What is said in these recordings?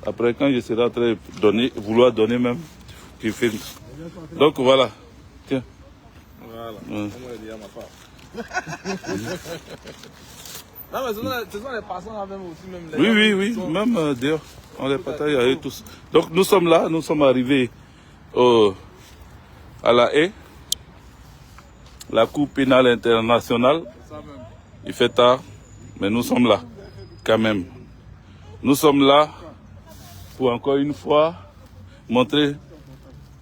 Après, quand je serai en train de donner, vouloir donner même, tu filmes. Donc voilà. Tiens. Voilà. On va dire à ma part. Non, mais ce sont les passants là même aussi. Même les Oui. Même d'ailleurs, on les partage avec tous. Donc nous sommes là, nous sommes arrivés à La Haye, la Cour pénale internationale. Il fait tard, mais nous sommes là, quand même. Nous sommes là pour encore une fois montrer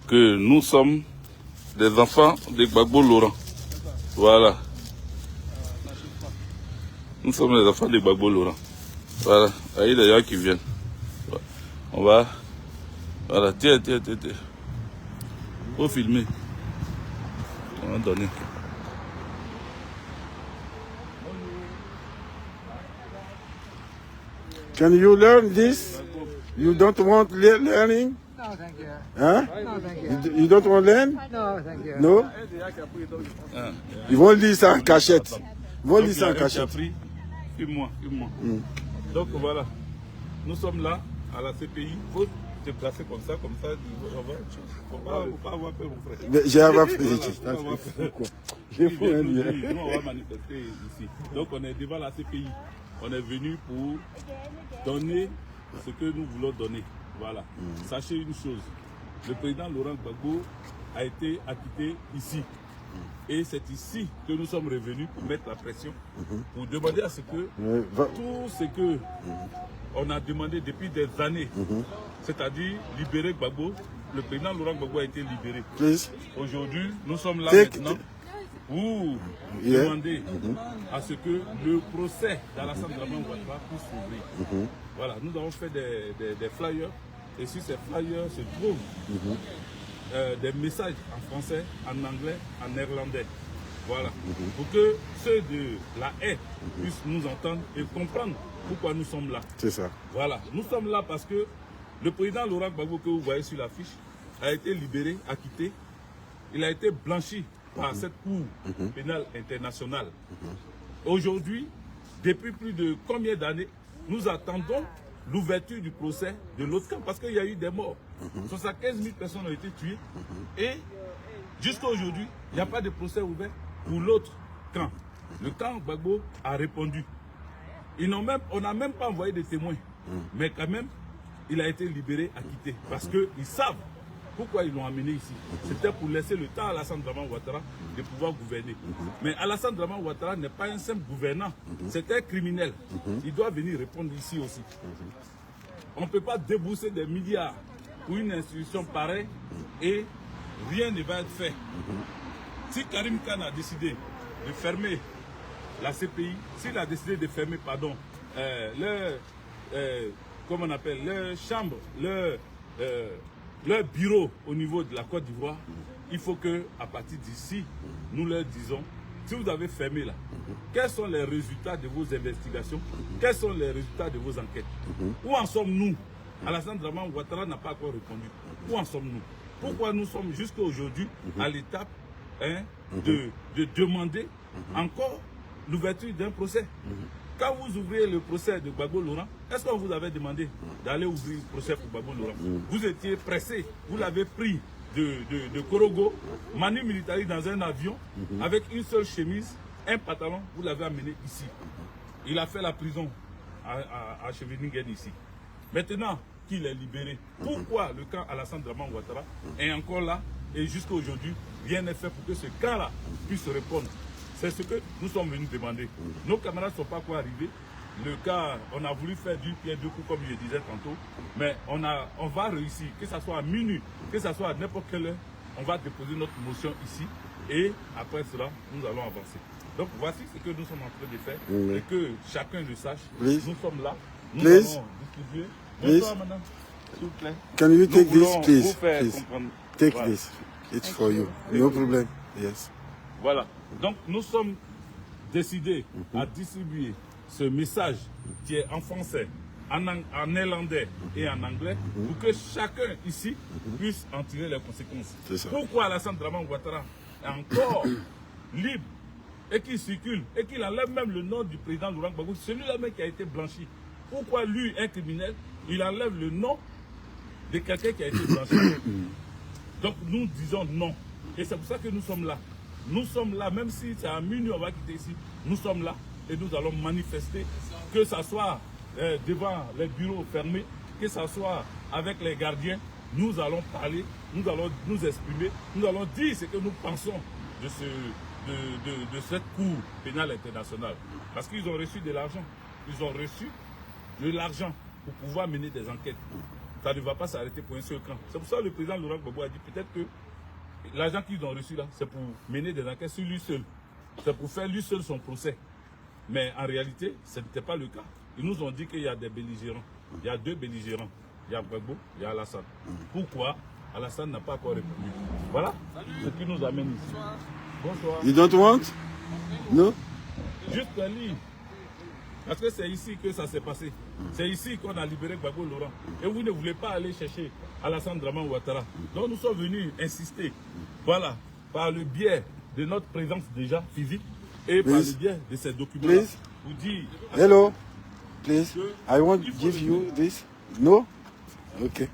que nous sommes des enfants de Gbagbo Laurent. Voilà. Nous sommes les enfants de Gbagbo Laurent. Voilà. Il y a des gens qui viennent. On va. Voilà. Tiens. Faut filmer. On va donner. Can you learn this? You don't want learning? No, thank you. Huh? No, thank you. You don't want learn? No, thank you. No? Ils vont lire ça en cachette. Ils vont lire ça en cachette. Filme-moi. Donc voilà. Nous sommes là à la CPI. Il faut te placer comme ça. Il ne faut pas avoir peur, mon frère. J'ai avoir fait. J'ai fait un lien. Nous, on va manifester ici. Donc on est devant la CPI. On est venu pour donner ce que nous voulons donner. Voilà. Sachez une chose. Le président Laurent Gbagbo a été acquitté ici. Et c'est ici que nous sommes revenus pour mettre la pression, pour demander à ce que tout ce que on a demandé depuis des années, c'est-à-dire libérer Gbagbo, le président Laurent Gbagbo a été libéré. Aujourd'hui, nous sommes là maintenant pour demander à ce que le procès d'Alassane Dramane Ouattara puisse s'ouvrir. Voilà, nous avons fait des flyers, et sur ces flyers se trouvent des messages en français, en anglais, en néerlandais. Voilà. Pour que ceux de La Haye puissent nous entendre et comprendre pourquoi nous sommes là. C'est ça. Voilà. Nous sommes là parce que le président Laurent Gbagbo, que vous voyez sur l'affiche, a été libéré, acquitté. Il a été blanchi par cette Cour pénale internationale. Aujourd'hui, depuis plus de combien d'années, nous attendons l'ouverture du procès de l'autre camp parce qu'il y a eu des morts. 75 000 personnes ont été tuées et jusqu'à aujourd'hui, il n'y a pas de procès ouvert pour l'autre camp. Le camp Gbagbo a répondu. On n'a même pas envoyé de témoins, mais quand même, il a été libéré, acquitté parce qu'ils savent pourquoi ils l'ont amené ici. C'était pour laisser le temps à Alassane Dramane Ouattara de pouvoir gouverner. Mais Alassane Dramane Ouattara n'est pas un simple gouvernant, c'est un criminel. Il doit venir répondre ici aussi. On ne peut pas débourser des milliards pour une institution pareille et rien ne va être fait. Si Karim Khan a décidé de fermer la CPI, s'il a décidé de fermer, comment on appelle, leur chambre, leur bureau au niveau de la Côte d'Ivoire, il faut que, à partir d'ici, nous leur disons, si vous avez fermé là, quels sont les résultats de vos investigations? Quels sont les résultats de vos enquêtes? Où en sommes-nous? Alassane Dramane Ouattara n'a pas encore répondu. Où en sommes-nous? Pourquoi nous sommes jusqu'à aujourd'hui à l'étape de demander encore l'ouverture d'un procès? Quand vous ouvrez le procès de Gbagbo Laurent, est-ce qu'on vous avait demandé d'aller ouvrir le procès pour Gbagbo Laurent? Vous étiez pressé, vous l'avez pris de Korogo, manu militari dans un avion, avec une seule chemise, un pantalon, vous l'avez amené ici. Il a fait la prison à Cheveningen ici. Maintenant qu'il est libéré, pourquoi le camp Alassane Dramane Ouattara est encore là et jusqu'à aujourd'hui, rien n'est fait pour que ce camp-là puisse répondre? C'est ce que nous sommes venus demander. Nos camarades ne sont pas encore arrivés. Le cas, on a voulu faire du pied deux coups, comme je disais tantôt, mais on va réussir, que ce soit à minuit, que ce soit à n'importe quelle heure, on va déposer notre motion ici et après cela, nous allons avancer. Donc voici ce que nous sommes en train de faire et que chacun le sache. Nous sommes là, nous allons distribuer. Bonsoir madame, s'il vous plaît. Can you take this, please? Please. Take this. It's for you. No problem. Yes. Voilà. Donc nous sommes décidés à distribuer ce message qui est en français, en néerlandais et en anglais pour que chacun ici puisse en tirer les conséquences. Pourquoi Alassane Dramane Ouattara est encore libre et qu'il circule et qu'il enlève même le nom du président Laurent Gbagbo, celui-là même qui a été blanchi? Pourquoi lui, un criminel, il enlève le nom de quelqu'un qui a été blanchi. Donc nous disons non. Et c'est pour ça que nous sommes là. Nous sommes là, même si c'est à minuit, on va quitter ici. Nous sommes là et nous allons manifester, que ce soit devant les bureaux fermés, que ce soit avec les gardiens. Nous allons parler, nous allons nous exprimer, nous allons dire ce que nous pensons de cette Cour pénale internationale. Parce qu'ils ont reçu de l'argent. Ils ont reçu de l'argent pour pouvoir mener des enquêtes. Ça ne va pas s'arrêter pour un seul camp. C'est pour ça que le président Laurent Gbagbo a dit peut-être que l'argent qu'ils ont reçu là, c'est pour mener des enquêtes sur lui seul. C'est pour faire lui seul son procès. Mais en réalité, ce n'était pas le cas. Ils nous ont dit qu'il y a des belligérants. Il y a 2 belligérants. Il y a Gbagbo, il y a Alassane. Pourquoi Alassane n'a pas encore répondu? Voilà ce qui nous amène ici. Bonsoir. You don't want? No? Juste un livre. Parce que c'est ici que ça s'est passé. C'est ici qu'on a libéré Gbagbo Laurent. Et vous ne voulez pas aller chercher Alassane Draman Ouattara. Donc nous sommes venus insister, voilà, par le biais de notre présence déjà physique et par le biais de ces documents. Vous dire. Hello. Please. I want to give you this. No? Ok.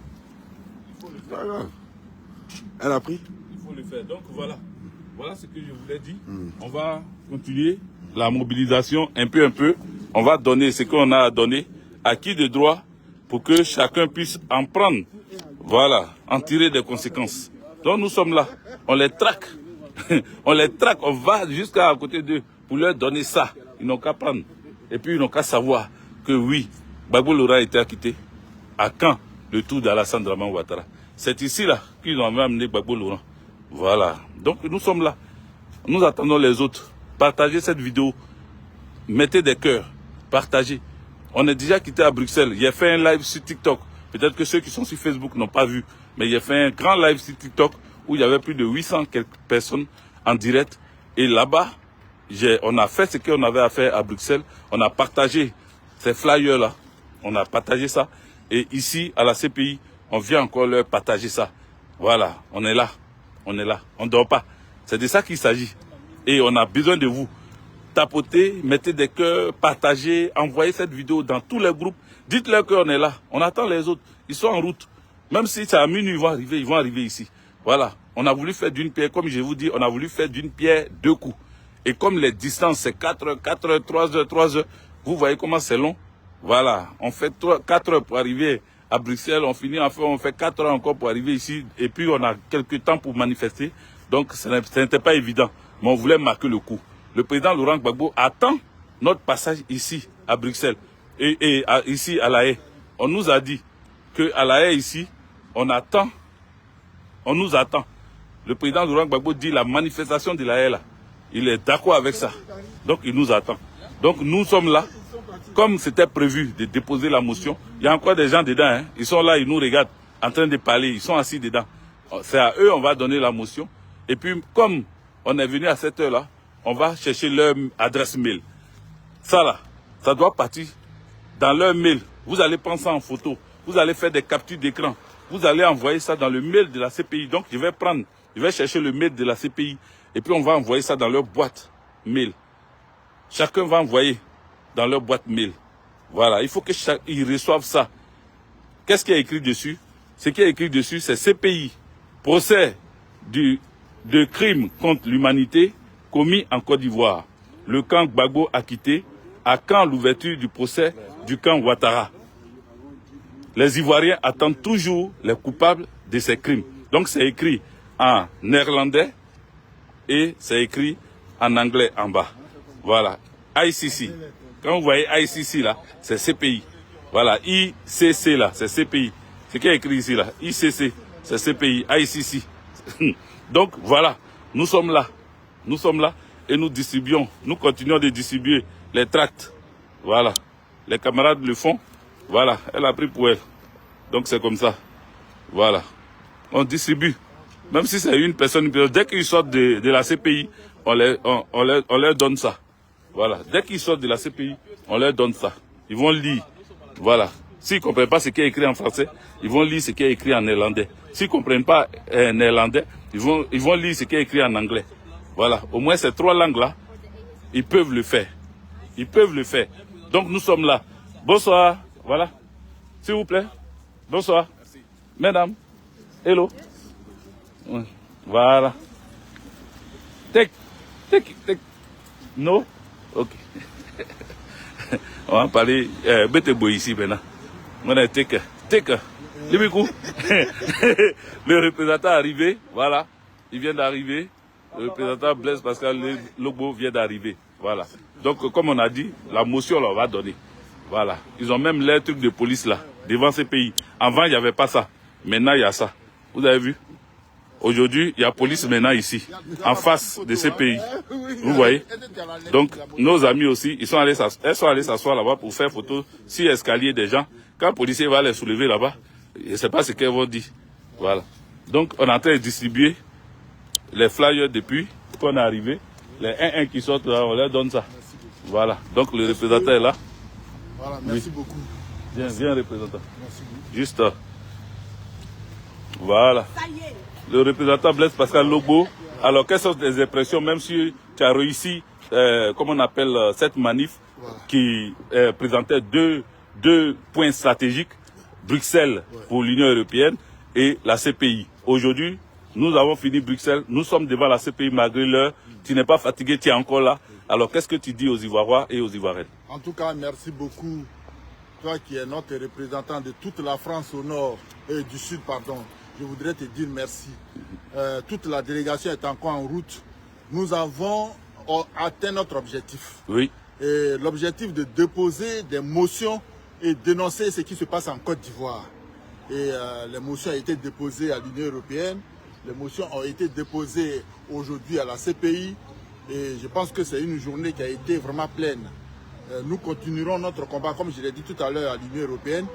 Elle a pris? Il faut le faire. Donc voilà. Voilà ce que je voulais dire. On va continuer la mobilisation un peu. On va donner ce qu'on a à donner, à qui de droit, pour que chacun puisse en prendre. Voilà, en tirer des conséquences. Donc nous sommes là. On les traque. On les traque. On va jusqu'à côté d'eux pour leur donner ça. Ils n'ont qu'à prendre. Et puis ils n'ont qu'à savoir que oui, Gbagbo Laurent a été acquitté. À quand le tour d'Alassane Draman Ouattara? C'est ici là qu'ils ont amené Gbagbo Laurent. Voilà. Donc nous sommes là. Nous attendons les autres. Partagez cette vidéo. Mettez des cœurs. Partagez. On est déjà quitté à Bruxelles. Il a fait un live sur TikTok. Peut-être que ceux qui sont sur Facebook n'ont pas vu. Mais il a fait un grand live sur TikTok où il y avait plus de 800 quelques personnes en direct. Et là-bas, on a fait ce qu'on avait à faire à Bruxelles. On a partagé ces flyers-là. On a partagé ça. Et ici, à la CPI, on vient encore leur partager ça. Voilà, on est là. On est là. On ne dort pas. C'est de ça qu'il s'agit. Et on a besoin de vous. Tapotez, mettez des cœurs, partagez, envoyez cette vidéo dans tous les groupes. Dites-leur qu'on est là. On attend les autres. Ils sont en route. Même si c'est à minuit, ils vont arriver ici. Voilà. On a voulu faire d'une pierre, comme je vous dis, on a voulu faire d'une pierre 2 coups. Et comme les distances, c'est 4 heures, 3 heures, vous voyez comment c'est long. Voilà. On fait 4 heures pour arriver à Bruxelles. On finit, enfin, on fait 4 heures encore pour arriver ici. Et puis, on a quelques temps pour manifester. Donc, ce n'était pas évident. Mais on voulait marquer le coup. Le président Laurent Gbagbo attend notre passage ici, à Bruxelles. Et ici, à La Haye. On nous a dit qu'à La Haye, ici, on attend. On nous attend. Le président Laurent Gbagbo dit la manifestation de La Haye, là. Il est d'accord avec ça. Donc, il nous attend. Donc, nous sommes là. Comme c'était prévu de déposer la motion, il y a encore des gens dedans. Hein. Ils sont là, ils nous regardent, en train de parler. Ils sont assis dedans. C'est à eux, on va donner la motion. Et puis, comme on est venu à cette heure-là, on va chercher leur adresse mail. Ça là, ça doit partir dans leur mail. Vous allez prendre ça en photo. Vous allez faire des captures d'écran. Vous allez envoyer ça dans le mail de la CPI. Donc, je vais chercher le mail de la CPI. Et puis, on va envoyer ça dans leur boîte mail. Chacun va envoyer dans leur boîte mail. Voilà, il faut qu'ils reçoivent ça. Qu'est-ce qui est écrit dessus? Ce qui est écrit dessus, c'est CPI, procès de crimes contre l'humanité commis en Côte d'Ivoire. Le camp Gbagbo acquitté, à quand l'ouverture du procès du camp Ouattara. Les Ivoiriens attendent toujours les coupables de ces crimes. Donc c'est écrit en néerlandais et c'est écrit en anglais en bas. Voilà, ICC. Quand vous voyez ICC là, c'est CPI. Voilà, ICC là, c'est CPI. Ce qui est écrit ici là, ICC, c'est CPI, ICC. Donc voilà, nous sommes là. Nous sommes là et nous distribuons, nous continuons de distribuer les tracts. Voilà, les camarades le font. Voilà, elle a pris pour elle. Donc c'est comme ça. Voilà, on distribue. Même si c'est une personne, dès qu'ils sortent de la CPI, on leur donne ça. Voilà, dès qu'ils sortent de la CPI, on leur donne ça. Ils vont lire. Voilà. S'ils ne comprennent pas ce qui est écrit en français, ils vont lire ce qui est écrit en néerlandais. S'ils ne comprennent pas néerlandais, ils vont lire ce qui est écrit en anglais. Voilà. Au moins ces 3 langues-là, ils peuvent le faire. Ils peuvent le faire. Donc nous sommes là. Bonsoir. Voilà. S'il vous plaît. Bonsoir. Merci. Mesdames. Hello. Voilà. Take. No? Ok. On va parler. Betebo ici maintenant. On a take. Le représentant est arrivé. Voilà. Il vient d'arriver. Le représentant Blaise Pascal Logbo vient d'arriver. Voilà. Donc, comme on a dit, la motion, là, on va donner. Voilà. Ils ont même les trucs de police, là, devant ces pays. Avant, il n'y avait pas ça. Maintenant, il y a ça. Vous avez vu? Aujourd'hui, il y a police maintenant ici, en face de ces pays. Vous voyez? Donc, nos amis aussi, elles sont allés s'asseoir là-bas pour faire photo sur l'escalier des gens. Quand le policier va les soulever là-bas, je ne sais pas ce qu'elles vont dire. Voilà. Donc, on est en train de distribuer les flyers depuis qu'on est arrivé. Les 1-1 qui sortent là, on leur donne ça. Voilà. Donc, le représentant est là. Voilà, merci beaucoup. Viens, représentant. Merci beaucoup. Juste. Voilà. Le représentant Blaise Pascal Logbo. Alors, quelles sont tes impressions, même si tu as réussi, comment on appelle cette manif, voilà, qui présentait deux points stratégiques, Bruxelles, ouais, pour l'Union européenne et la CPI. Aujourd'hui, nous avons fini Bruxelles, nous sommes devant la CPI malgré l'heure. Tu n'es pas fatigué, tu es encore là. Alors, qu'est-ce que tu dis aux Ivoiriens et aux Ivoiriennes? En tout cas, merci beaucoup. Toi qui es notre représentant de toute la France au nord et du sud, pardon. Je voudrais te dire merci. Toute la délégation est encore en route. Nous avons atteint notre objectif. Oui. Et l'objectif de déposer des motions et dénoncer ce qui se passe en Côte d'Ivoire. Et les motions ont été déposées à l'Union européenne. Les motions ont été déposées aujourd'hui à la CPI. Et je pense que c'est une journée qui a été vraiment pleine. Nous continuerons notre combat, comme je l'ai dit tout à l'heure, à l'Union européenne.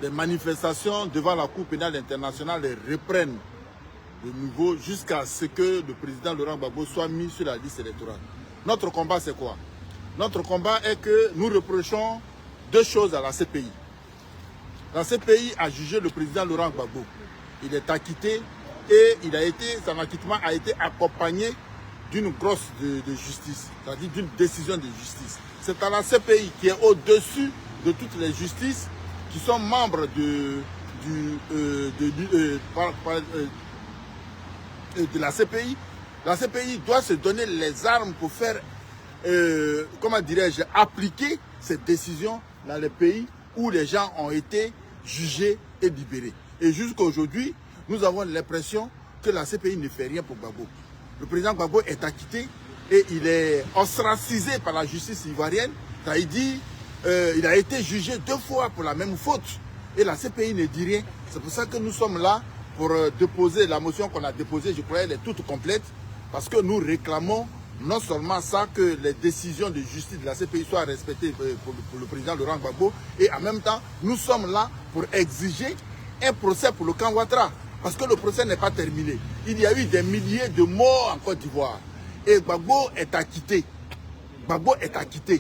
Les manifestations devant la Cour pénale internationale reprennent de nouveau jusqu'à ce que le président Laurent Gbagbo soit mis sur la liste électorale. Notre combat, c'est quoi? Notre combat est que nous reprochons deux choses à la CPI. La CPI a jugé le président Laurent Gbagbo. Il est acquitté et son acquittement a été accompagné d'une grosse de justice, c'est-à-dire d'une décision de justice. C'est à la CPI qui est au-dessus de toutes les justices qui sont membres de la CPI. La CPI doit se donner les armes pour faire, comment dirais-je, appliquer cette décision dans les pays où les gens ont été jugés et libérés. Et jusqu'à aujourd'hui, nous avons l'impression que la CPI ne fait rien pour Gbagbo. Le président Gbagbo est acquitté et il est ostracisé par la justice ivoirienne. C'est-à-dire, il a été jugé 2 fois pour la même faute. Et la CPI ne dit rien. C'est pour ça que nous sommes là pour déposer la motion qu'on a déposée. Je crois qu'elle est toute complète. Parce que nous réclamons non seulement ça, que les décisions de justice de la CPI soient respectées pour le président Laurent Gbagbo. Et en même temps, nous sommes là pour exiger un procès pour le camp Ouattara. Parce que le procès n'est pas terminé. Il y a eu des milliers de morts en Côte d'Ivoire. Et Gbagbo est acquitté. Gbagbo est acquitté.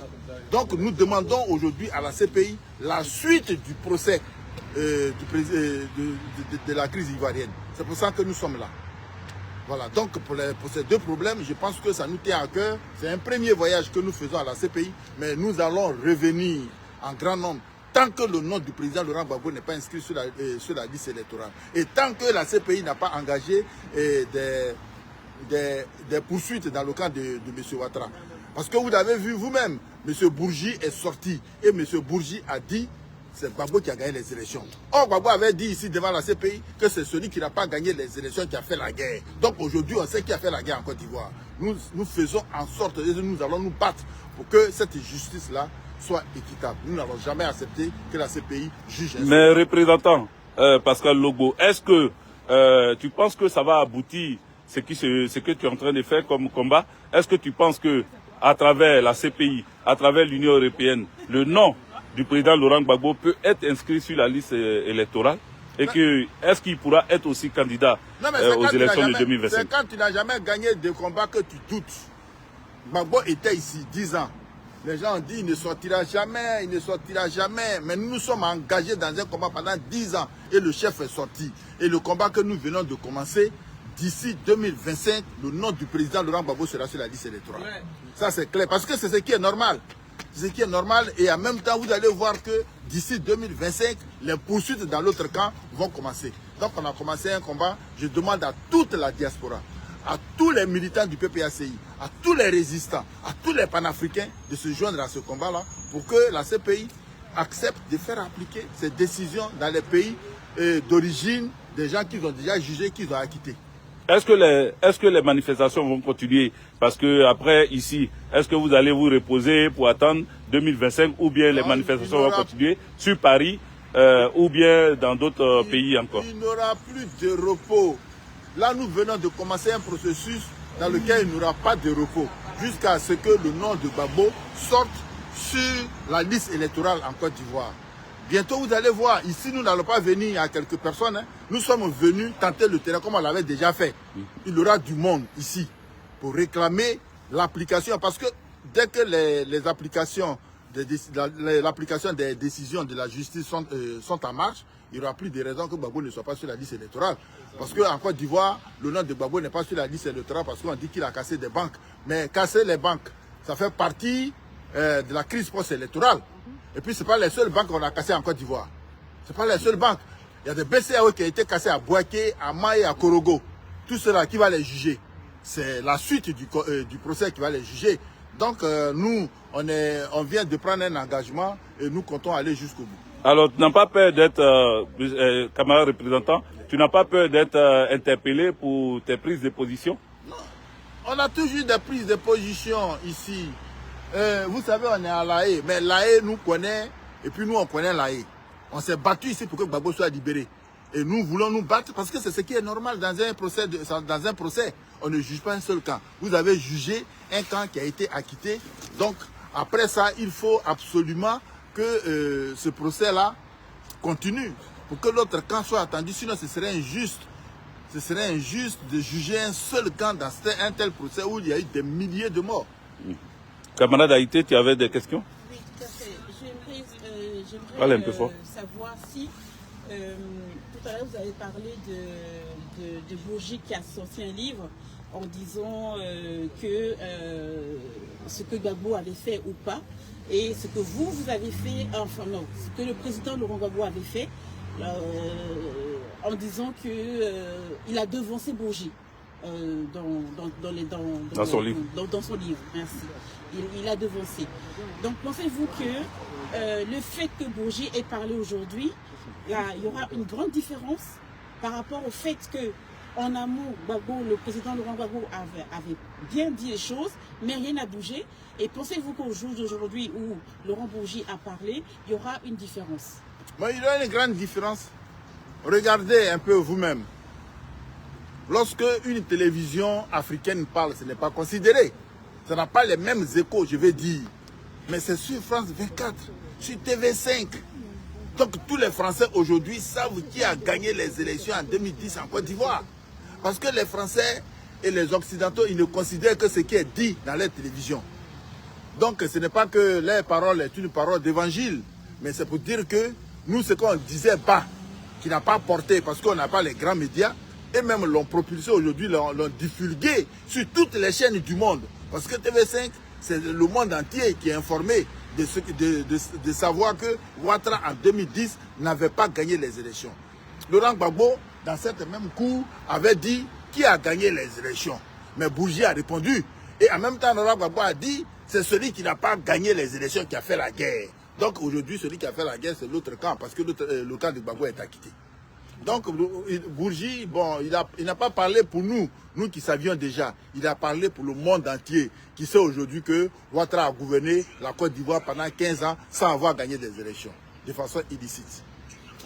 Donc nous demandons aujourd'hui à la CPI la suite du procès de la crise ivoirienne. C'est pour ça que nous sommes là. Voilà, donc pour ces deux problèmes, je pense que ça nous tient à cœur. C'est un premier voyage que nous faisons à la CPI, mais nous allons revenir en grand nombre tant que le nom du président Laurent Gbagbo n'est pas inscrit sur la liste électorale. Et tant que la CPI n'a pas engagé des poursuites dans le camp de M. Ouattara. Parce que vous avez vu vous-même, M. Bourgi est sorti et M. Bourgi a dit c'est Gbagbo qui a gagné les élections. Or, Gbagbo avait dit ici devant la CPI que c'est celui qui n'a pas gagné les élections qui a fait la guerre. Donc aujourd'hui, on sait qui a fait la guerre en Côte d'Ivoire. Nous faisons en sorte, et nous allons nous battre pour que cette justice-là soit équitable. Nous n'allons jamais accepter que la CPI juge ainsi. Mais représentant Pascal Logbo, est-ce que tu penses que ça va aboutir ce que tu es en train de faire comme combat? Est-ce que tu penses que à travers la CPI, à travers l'Union européenne, le nom du président Laurent Gbagbo peut être inscrit sur la liste électorale et que est-ce qu'il pourra être aussi candidat aux élections de 2025? C'est quand tu n'as jamais gagné de combat que tu doutes. Gbagbo était ici 10 ans. Les gens ont dit il ne sortira jamais, il ne sortira jamais. Mais nous sommes engagés dans un combat pendant 10 ans et le chef est sorti. Et le combat que nous venons de commencer, d'ici 2025, le nom du président Laurent Gbagbo sera sur la liste électorale. Ouais. Ça c'est clair, parce que c'est ce qui est normal. ce qui est normal. Et en même temps, vous allez voir que d'ici 2025, les poursuites dans l'autre camp vont commencer. Donc on a commencé un combat. Je demande à toute la diaspora, à tous les militants du PPACI, à tous les résistants, à tous les panafricains de se joindre à ce combat-là pour que la CPI accepte de faire appliquer ces décisions dans les pays d'origine des gens qu'ils ont déjà jugés, qu'ils ont acquittés. Est-ce que les manifestations vont continuer? Parce que après, ici, est-ce que vous allez vous reposer pour attendre 2025 ou bien les manifestations vont continuer sur Paris ou bien dans d'autres pays encore? Il n'y aura plus de repos. Là, nous venons de commencer un processus dans lequel il n'y aura pas de repos jusqu'à ce que le nom de Gbagbo sorte sur la liste électorale en Côte d'Ivoire. Bientôt, vous allez voir, ici, nous n'allons pas venir à quelques personnes. Hein. Nous sommes venus tenter le terrain comme on l'avait déjà fait. Il y aura du monde ici pour réclamer l'application. Parce que dès que l'application des décisions de la justice sont en marche, il n'y aura plus de raison que Gbagbo ne soit pas sur la liste électorale. Parce qu'en Côte d'Ivoire, le nom de Gbagbo n'est pas sur la liste électorale parce qu'on dit qu'il a cassé des banques. Mais casser les banques, ça fait partie de la crise post-électorale. Et puis, ce n'est pas les seules banques qu'on a cassées en Côte d'Ivoire. Ce n'est pas les seules banques. Il y a des BCAO qui ont été cassées à Bouaké, à Maï et à Korogo. Tout cela, qui va les juger? C'est la suite du procès qui va les juger. Donc, nous, on vient de prendre un engagement et nous comptons aller jusqu'au bout. Alors, tu n'as pas peur d'être, camarade représentant, tu n'as pas peur d'être interpellé pour tes prises de position? Non. On a toujours des prises de position ici. Vous savez, on est à La Haye, mais La Haye nous connaît, et puis nous, on connaît La Haye. On s'est battu ici pour que Gbagbo soit libéré. Et nous voulons nous battre parce que c'est ce qui est normal dans un procès. Dans un procès, on ne juge pas un seul camp. Vous avez jugé un camp qui a été acquitté. Donc, après ça, il faut absolument que ce procès-là continue pour que l'autre camp soit attendu. Sinon, ce serait injuste. Ce serait injuste de juger un seul camp dans un tel procès où il y a eu des milliers de morts. Camarade Haïté, tu avais des questions? Oui, tout à fait. J'aimerais Parlez un peu fort. savoir si, tout à l'heure, vous avez parlé de Bourgi qui a sorti un livre en disant que ce que Gbagbo avait fait ou pas, et ce que vous avez fait, enfin non, ce que le président Laurent Gbagbo avait fait, en disant qu'il a devancé Bourgi. Dans son livre. Dans son livre, merci. Il a devancé. Donc pensez-vous que le fait que Bourgi ait parlé aujourd'hui, il y aura une grande différence par rapport au fait que en amont, le président Laurent Gbagbo avait bien dit les choses, mais rien n'a bougé. Et pensez-vous qu'au jour d'aujourd'hui où Laurent Bourgi a parlé, il y aura une différence? Mais il y a une grande différence. Regardez un peu vous-même. Lorsque une télévision africaine parle, ce n'est pas considéré. Ça n'a pas les mêmes échos, je vais dire. Mais c'est sur France 24, sur TV5. Donc tous les Français aujourd'hui savent qui a gagné les élections en 2010 en Côte d'Ivoire. Parce que les Français et les Occidentaux, ils ne considèrent que ce qui est dit dans les télévisions. Donc ce n'est pas que leur parole est une parole d'évangile, mais c'est pour dire que nous, ce qu'on disait bas, qui n'a pas porté, parce qu'on n'a pas les grands médias, et même l'ont propulsé aujourd'hui, l'ont diffusé sur toutes les chaînes du monde. Parce que TV5, c'est le monde entier qui est informé de savoir que Ouattara en 2010 n'avait pas gagné les élections. Laurent Gbagbo, dans cette même cour, avait dit qui a gagné les élections. Mais Bourgi a répondu. Et en même temps, Laurent Gbagbo a dit c'est celui qui n'a pas gagné les élections qui a fait la guerre. Donc aujourd'hui, celui qui a fait la guerre, c'est l'autre camp, parce que le camp de Gbagbo est acquitté. Donc Bourgi, bon, il n'a pas parlé pour nous qui savions déjà. Il a parlé pour le monde entier, qui sait aujourd'hui que Ouattara a gouverné la Côte d'Ivoire pendant 15 ans sans avoir gagné des élections, de façon illicite.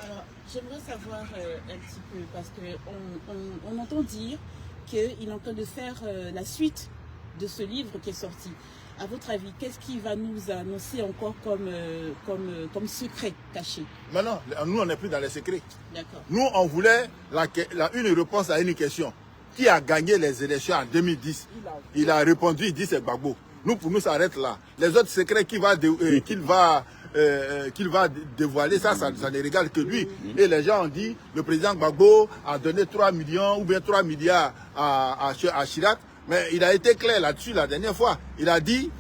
Alors, j'aimerais savoir un petit peu, parce qu'on entend dire qu'il est en train de faire la suite de ce livre qui est sorti. À votre avis, qu'est-ce qui va nous annoncer encore comme secret caché? Mais non, nous, on n'est plus dans les secrets. D'accord. Nous, on voulait une réponse à une question. Qui a gagné les élections en 2010? Il a répondu, il dit c'est Gbagbo. Nous, pour nous, ça arrête là. Les autres secrets qu'il va dévoiler, ça ne regarde que lui. Et les gens ont dit, le président Gbagbo a donné 3 millions ou bien 3 milliards à Chirac. Mais il a été clair là-dessus la dernière fois. Il a dit,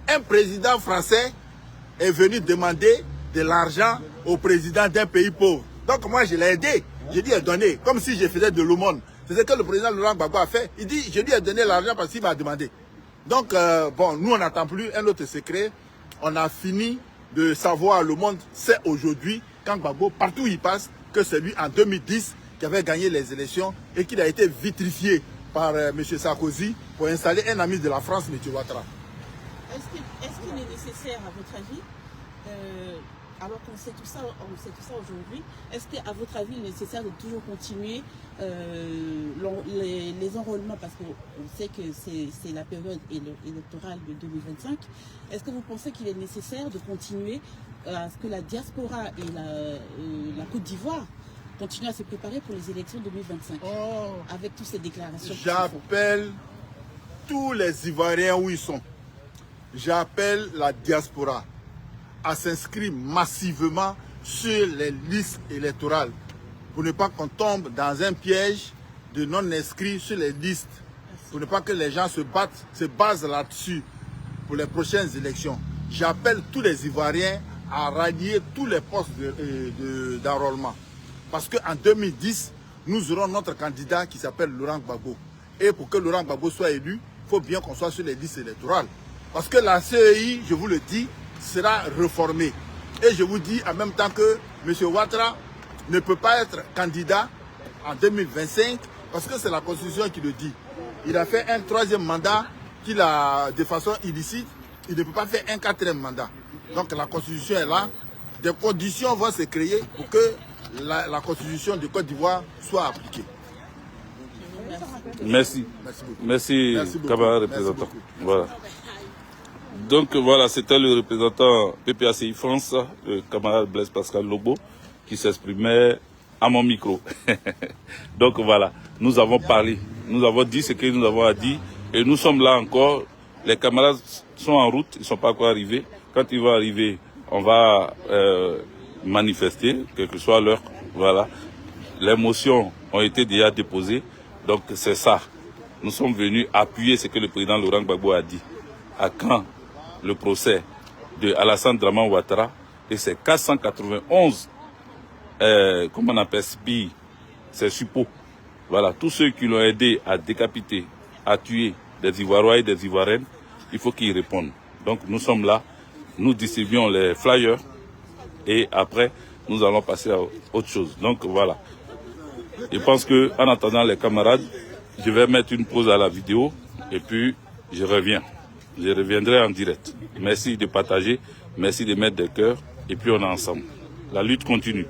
un président français est venu demander de l'argent au président d'un pays pauvre. Donc moi, je l'ai aidé. Je lui ai donné, comme si je faisais de l'aumône. C'est ce que le président Laurent Gbagbo a fait. Il dit, je lui ai donné l'argent parce qu'il m'a demandé. Donc, bon, nous, on n'attend plus un autre secret. On a fini de savoir, le monde sait aujourd'hui, quand Gbagbo, partout où il passe, que c'est lui, en 2010, qui avait gagné les élections et qu'il a été vitrifié par M. Sarkozy pour installer un ami de la France, M. Ouattara. Est-ce qu'il est nécessaire, à votre avis, alors qu'on sait tout ça aujourd'hui, est-ce qu'à votre avis, il est nécessaire de toujours continuer les enrôlements, parce qu'on sait que c'est la période électorale de 2025. Est-ce que vous pensez qu'il est nécessaire de continuer à ce que la diaspora et la Côte d'Ivoire continuent à se préparer pour les élections 2025 avec toutes ces déclarations? J'appelle tous les Ivoiriens où ils sont. J'appelle la diaspora à s'inscrire massivement sur les listes électorales pour ne pas qu'on tombe dans un piège de non-inscrits sur les listes, pour ne pas que les gens se basent là-dessus pour les prochaines élections. J'appelle tous les Ivoiriens à rallier tous les postes d'enrôlement. Parce qu'en 2010, nous aurons notre candidat qui s'appelle Laurent Gbagbo. Et pour que Laurent Gbagbo soit élu, il faut bien qu'on soit sur les listes électorales. Parce que la CEI, je vous le dis, sera réformée. Et je vous dis en même temps que M. Ouattara ne peut pas être candidat en 2025 parce que c'est la Constitution qui le dit. Il a fait un 3e mandat qu'il a de façon illicite. Il ne peut pas faire un 4e mandat. Donc la Constitution est là. Des conditions vont se créer pour que la Constitution de Côte d'Ivoire soit appliquée. Merci. Merci, camarade représentant. Voilà. Donc voilà, c'était le représentant PPACI France, le camarade Blaise Pascal Lobo, qui s'exprimait à mon micro. Donc voilà, nous avons parlé, nous avons dit ce que nous avons à dire, et nous sommes là encore. Les camarades sont en route, ils ne sont pas encore arrivés. Quand ils vont arriver, on va manifester, quelle que soit l'heure. Voilà, les motions ont été déjà déposées, donc c'est ça. Nous sommes venus appuyer ce que le président Laurent Gbagbo a dit. À quand le procès de Alassane Draman Ouattara et ses 491, comment on appelle spies, ses suppôts. Voilà, tous ceux qui l'ont aidé à décapiter, à tuer des Ivoiriens et des Ivoiriennes, il faut qu'ils répondent. Donc nous sommes là, nous distribuons les flyers et après nous allons passer à autre chose. Donc voilà. Je pense que en attendant les camarades, je vais mettre une pause à la vidéo et puis je reviens. Je reviendrai en direct. Merci de partager, merci de mettre des cœurs et puis on est ensemble. La lutte continue.